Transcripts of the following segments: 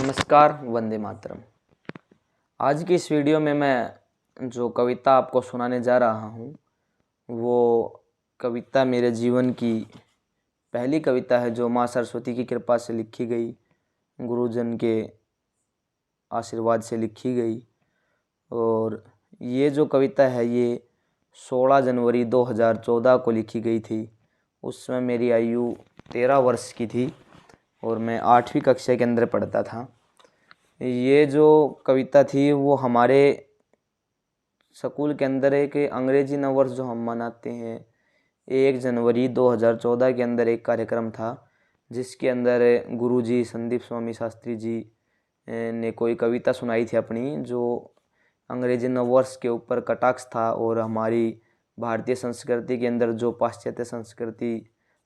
नमस्कार, वंदे मातरम। आज की इस वीडियो में मैं जो कविता आपको सुनाने जा रहा हूँ वो कविता मेरे जीवन की पहली कविता है जो माँ सरस्वती की कृपा से लिखी गई, गुरुजन के आशीर्वाद से लिखी गई। और ये जो कविता है ये 16 जनवरी 2014 को लिखी गई थी। उस समय मेरी आयु 13 वर्ष की थी और मैं 8वीं कक्षा के अंदर पढ़ता था। ये जो कविता थी वो हमारे स्कूल के अंदर एक अंग्रेजी नववर्ष जो हम मनाते हैं 1 जनवरी 2014 के अंदर एक कार्यक्रम था, जिसके अंदर गुरुजी संदीप स्वामी शास्त्री जी ने कोई कविता सुनाई थी अपनी, जो अंग्रेजी नववर्ष के ऊपर कटाक्ष था और हमारी भारतीय संस्कृति के अंदर जो पाश्चात्य संस्कृति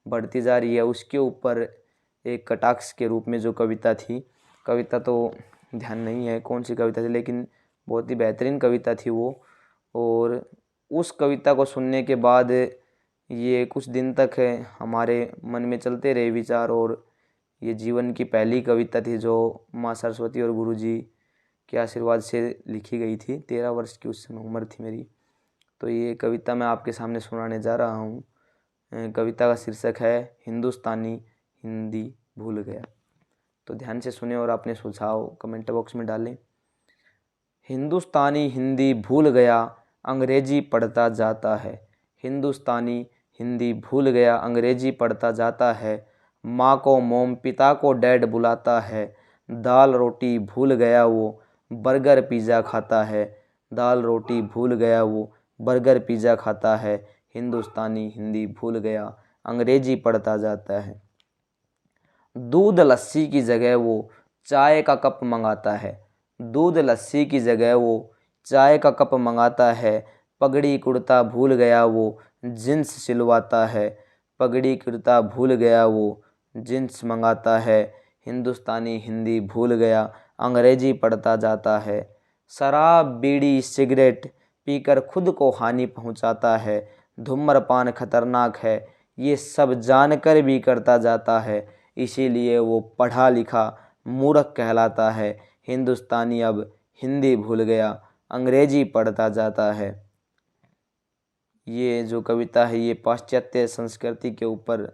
बढ़ती जा रही है उसके ऊपर एक कटाक्ष के रूप में जो कविता थी। कविता तो ध्यान नहीं है कौन सी कविता थी, लेकिन बहुत ही बेहतरीन कविता थी वो। और उस कविता को सुनने के बाद ये कुछ दिन तक हमारे मन में चलते रहे विचार, और ये जीवन की पहली कविता थी जो माँ सरस्वती और गुरुजी के आशीर्वाद से लिखी गई थी। 13 वर्ष की उस समय उम्र थी मेरी। तो ये कविता मैं आपके सामने सुनाने जा रहा हूँ। कविता का शीर्षक है हिंदुस्तानी हिंदी भूल गया। तो ध्यान से सुने और अपने सुझाव कमेंट बॉक्स में डालें। हिंदुस्तानी हिंदी भूल गया, अंग्रेजी पढ़ता जाता है। हिंदुस्तानी हिंदी भूल गया, अंग्रेजी पढ़ता जाता है। माँ को मोम, पिता को डैड बुलाता है। दाल रोटी भूल गया वो, बर्गर पिज़्ज़ा खाता है। दाल रोटी भूल गया वो, बर्गर पिज़्ज़ा खाता है। हिंदुस्तानी हिंदी भूल गया, अंग्रेजी पढ़ता जाता है। दूध लस्सी की जगह वो चाय का कप मंगाता है। दूध लस्सी की जगह वो चाय का कप मंगाता है। पगड़ी कुर्ता भूल गया वो, जींस सिलवाता है। पगड़ी कुर्ता भूल गया वो, जींस मंगाता है। हिंदुस्तानी हिंदी भूल गया, अंग्रेजी पढ़ता जाता है। शराब बीड़ी सिगरेट पीकर खुद को हानि पहुंचाता है। धूम्रपान खतरनाक है, ये सब जानकर भी करता जाता है। इसीलिए वो पढ़ा लिखा मूर्ख कहलाता है। हिंदुस्तानी अब हिंदी भूल गया, अंग्रेजी पढ़ता जाता है। ये जो कविता है ये पाश्चात्य संस्कृति के ऊपर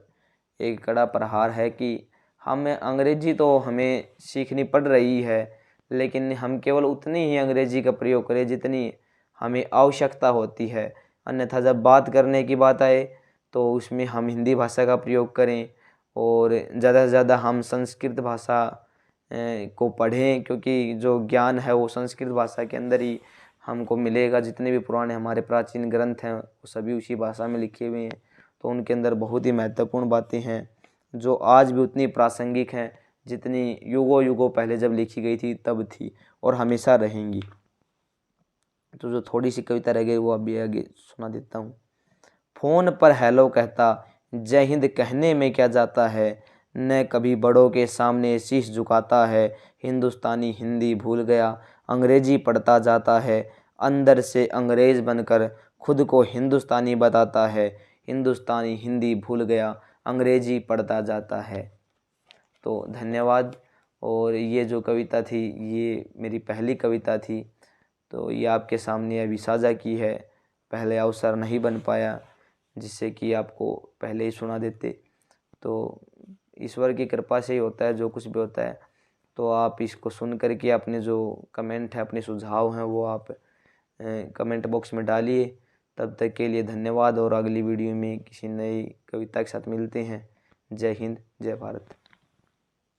एक कड़ा प्रहार है कि अंग्रेजी तो हमें सीखनी पड़ रही है, लेकिन हम केवल उतनी ही अंग्रेजी का प्रयोग करें जितनी हमें आवश्यकता होती है। अन्यथा जब बात करने की बात आए तो उसमें हम हिंदी भाषा का प्रयोग करें और ज़्यादा से ज़्यादा हम संस्कृत भाषा को पढ़ें, क्योंकि जो ज्ञान है वो संस्कृत भाषा के अंदर ही हमको मिलेगा। जितने भी पुराने हमारे प्राचीन ग्रंथ हैं वो सभी उसी भाषा में लिखे हुए हैं, तो उनके अंदर बहुत ही महत्वपूर्ण बातें हैं जो आज भी उतनी प्रासंगिक हैं जितनी युगों युगों पहले जब लिखी गई थी तब थी और हमेशा रहेंगी। तो जो थोड़ी सी कविता रह गई वो अभी आगे सुना देता हूँ। फ़ोन पर हेलो कहता, जय हिंद कहने में क्या जाता है। न कभी बड़ों के सामने शीश झुकाता है। हिंदुस्तानी हिंदी भूल गया, अंग्रेजी पढ़ता जाता है। अंदर से अंग्रेज़ बनकर खुद को हिंदुस्तानी बताता है। हिंदुस्तानी हिंदी भूल गया, अंग्रेजी पढ़ता जाता है। तो धन्यवाद। और ये जो कविता थी ये मेरी पहली कविता थी, तो ये आपके सामने अभी साझा की है। पहले अवसर नहीं बन पाया जिससे कि आपको पहले ही सुना देते। तो ईश्वर की कृपा से ही होता है जो कुछ भी होता है। तो आप इसको सुन कर के अपने जो कमेंट है, अपने सुझाव हैं वो आप कमेंट बॉक्स में डालिए। तब तक के लिए धन्यवाद और अगली वीडियो में किसी नई कविता के साथ मिलते हैं। जय हिंद, जय भारत।